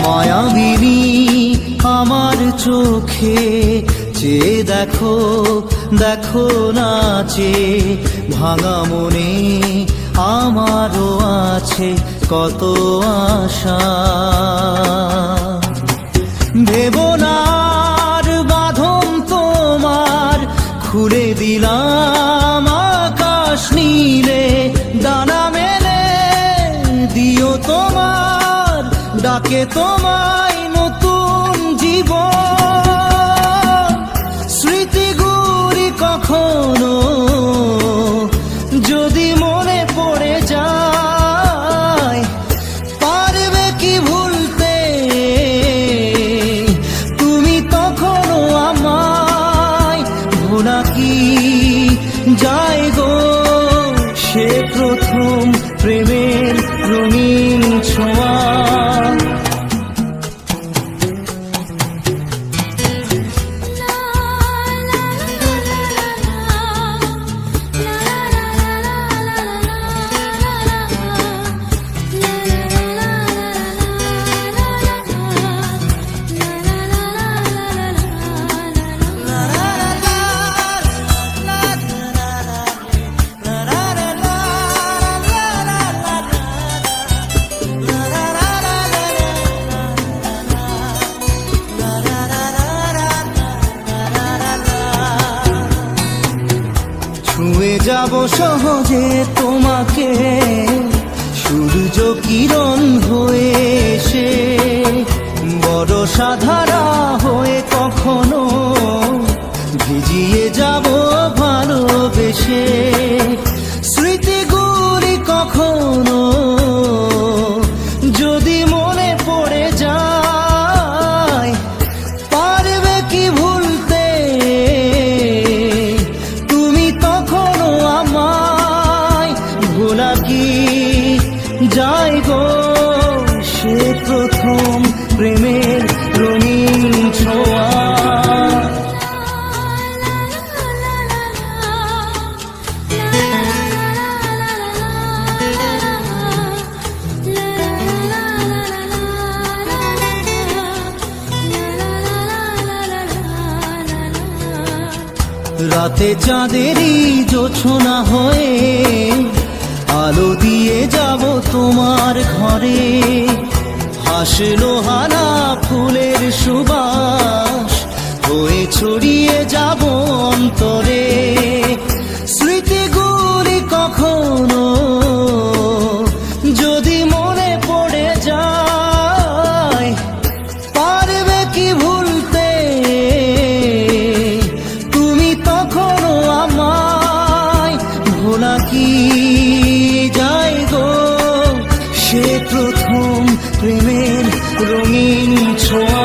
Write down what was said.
মায়াবিনী আমার চোখে চেয়ে দেখো, দেখো নাচে ভাঙা মনে আমারও আছে কত আশা। ভেবনার বাঁধন তোমার খুলে দিলাম আকাশ নীলে, ডানা মেলে দিও তোমার ডাকে তোমায় নতুন জীবন। স্মৃতিগুলি কখনো যদি মনে পড়ে যায়, পারবে কি ভুলতে তুমি তখনও আমায়? ভোলা কি যায় গো সে প্রথম প্রেমের রঙিন ছোঁয়া। ছুঁয়ে যাব সহজে তোমাকে সূর্য কিরণ হয়ে এসে, বরষা ধারা হয়ে কখনো ভিজিয়ে যাব ভালোবেসে। স্মৃতিগুলি কখনো যদি মনে পড়ে যায়, পারবে কি ভুলতে তুমি তখনও আমায়? ভোলা কি যায় গো সে প্রথম প্রেমের রঙিন ছোঁয়া। রাতে চাঁদেরই জোছনা হয়ে আলো দিয়ে যাব তোমার ঘরে, হাসলো হানা ফুলের সুবাস হয়ে ছড়িয়ে যাব অন্তরে। স্মৃতিগুলি কখনো যদি মনে পড়ে যায়, পারবে কি ভুলতে তুমি তখনও আমায়? ভোলা কি যায় গো সে প্রথম প্রেমের রঙিন ছোঁয়া।